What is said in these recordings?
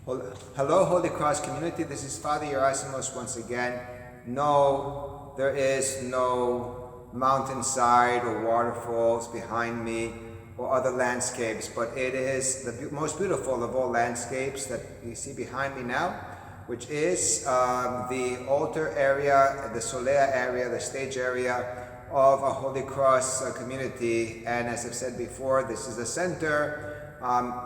Hello, Holy Cross community. This is Father Gerasimos once again. No, there is no mountainside or waterfalls behind me or other landscapes, but it is the most beautiful of all landscapes that you see behind me now, which is the altar area, the solea area, the stage area of a Holy Cross community. And as I've said before, this is the center,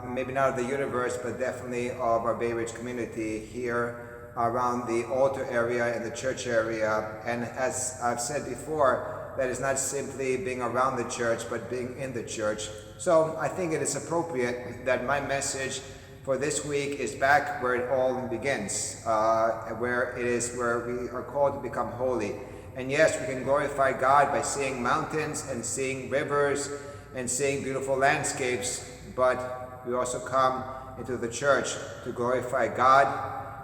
maybe not of the universe, but definitely of our Bay Ridge community here around the altar area and the church area. And as I've said before, that is not simply being around the church, but being in the church. So I think it is appropriate that my message for this week is back where it all begins, where we are called to become holy. And yes, we can glorify God by seeing mountains and seeing rivers and seeing beautiful landscapes, but we also come into the church to glorify God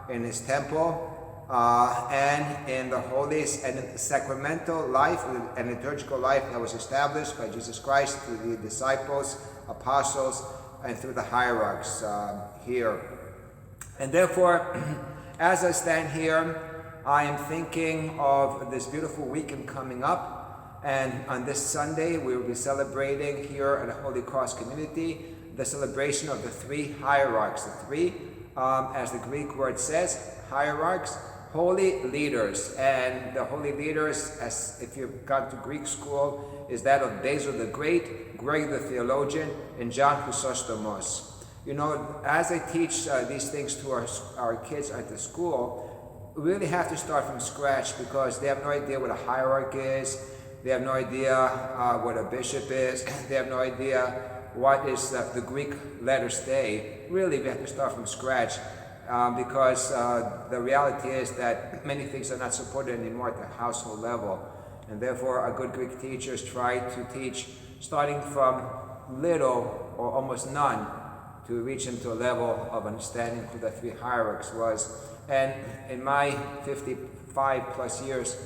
in His temple and in the holies and in the sacramental life and liturgical life that was established by Jesus Christ through the disciples, apostles, and through the hierarchs here. And therefore, as I stand here, I am thinking of this beautiful weekend coming up, and on this Sunday we will be celebrating here at the Holy Cross community the celebration of the three hierarchs. The three, as the Greek word says, hierarchs, holy leaders. And the holy leaders, as if you've gone to Greek school, is that of Basil the Great, Greg the theologian, and John Chrysostomos. You know, as I teach these things to our kids at the school, we really have to start from scratch because they have no idea what a hierarch is. They have no idea what a bishop is. They have no idea what is the Greek letter stay. Really, we have to start from scratch because the reality is that many things are not supported anymore at the household level. And therefore, our good Greek teachers try to teach starting from little or almost none to reach into a level of understanding who the three hierarchs was. And in my 55 plus years,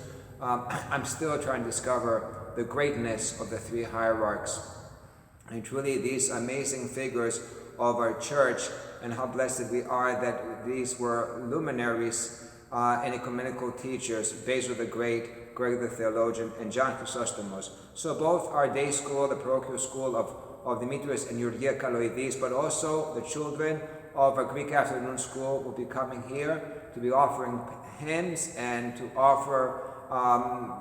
I'm still trying to discover the greatness of the three hierarchs. And truly these amazing figures of our church, and how blessed we are that these were luminaries and ecumenical teachers, Basil the Great, Greg the theologian, and John Chrysostomos. So both our day school, the parochial school of Demetrius and Georgia Kaloidis, but also the children of our Greek afternoon school will be coming here to be offering hymns and to offer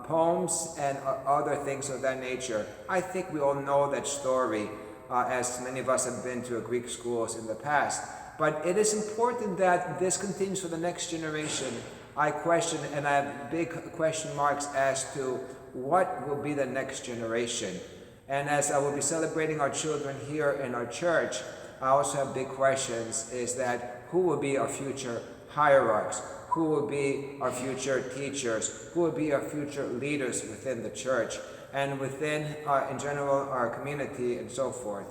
poems and other things of that nature. I think we all know that story, as many of us have been to Greek schools in the past. But it is important that this continues for the next generation. I question, and I have big question marks as to what will be the next generation. And as I will be celebrating our children here in our church, I also have big questions, is that who will be our future hierarchs? Who will be our future teachers? Who will be our future leaders within the church and within, in general, our community and so forth?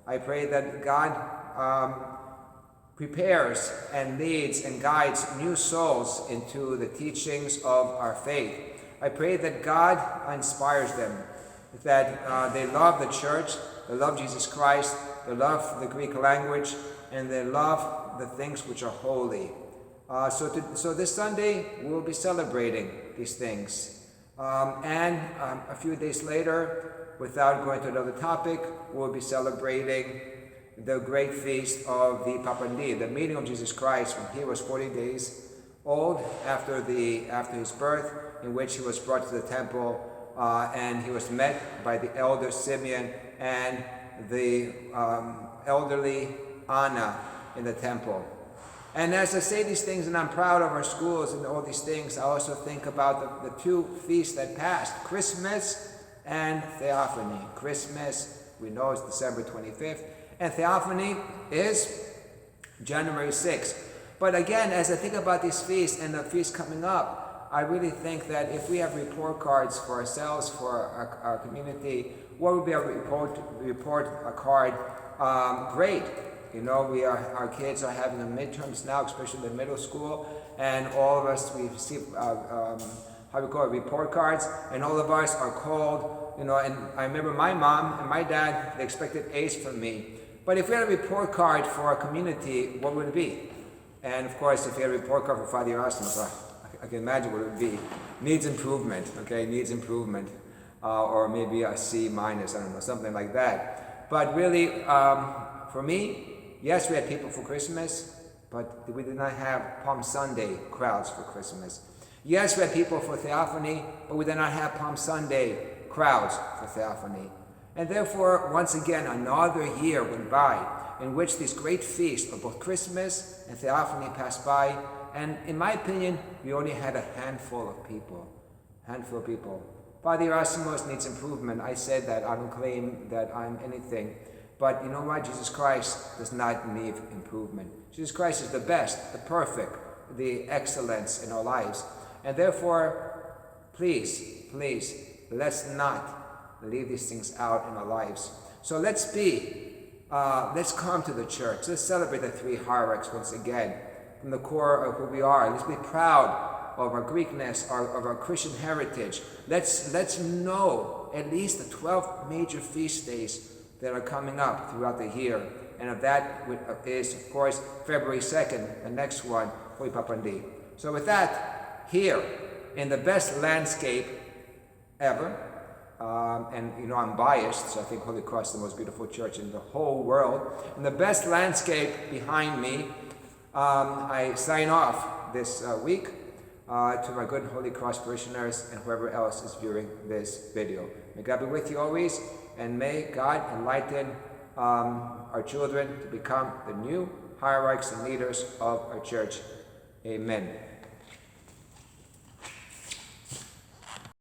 I pray that God prepares and leads and guides new souls into the teachings of our faith. I pray that God inspires them, that they love the church, they love Jesus Christ, they love the Greek language, and they love the things which are holy. So this Sunday, we'll be celebrating these things. And a few days later, without going to another topic, we'll be celebrating the great feast of the Papandi, the meeting of Jesus Christ when he was 40 days old after his birth, in which he was brought to the temple and he was met by the elder Simeon and the elderly Anna in the temple. And as I say these things, and I'm proud of our schools and all these things, I also think about the two feasts that passed, Christmas and Theophany. Christmas, we know, is December 25th, and Theophany is January 6th. But again, as I think about these feasts and the feast coming up, I really think that if we have report cards for ourselves, for our community, what would be a report card? Great. You know, our kids are having the midterms now, especially the middle school, and all of us, we receive, report cards, and all of us are called, you know, and I remember my mom and my dad, they expected A's from me. But if we had a report card for our community, what would it be? And of course, if you had a report card for Father Gerasimos, I can imagine what it would be. Needs improvement, okay, needs improvement. Or maybe a C minus, I don't know, something like that. But really, for me, yes, we had people for Christmas, but we did not have Palm Sunday crowds for Christmas. Yes, we had people for Theophany, but we did not have Palm Sunday crowds for Theophany. And therefore, once again, another year went by in which these great feasts of both Christmas and Theophany passed by. And in my opinion, we only had a handful of people. Father Gerasimos needs improvement. I said that. I don't claim that I'm anything. But you know what? Jesus Christ does not need improvement. Jesus Christ is the best, the perfect, the excellence in our lives. And therefore, please, let's not leave these things out in our lives. So let's come to the church. Let's celebrate the three hierarchs once again from the core of who we are. Let's be proud of our Greekness, of our Christian heritage. Let's know at least the 12 major feast days that are coming up throughout the year. And of that is, of course, February 2nd, the next one, Holy Papandi. So with that, here, in the best landscape ever, and you know I'm biased, so I think Holy Cross is the most beautiful church in the whole world. In the best landscape behind me, I sign off this week to my good Holy Cross parishioners and whoever else is viewing this video. May God be with you always, and may God enlighten our children to become the new hierarchs and leaders of our church. Amen.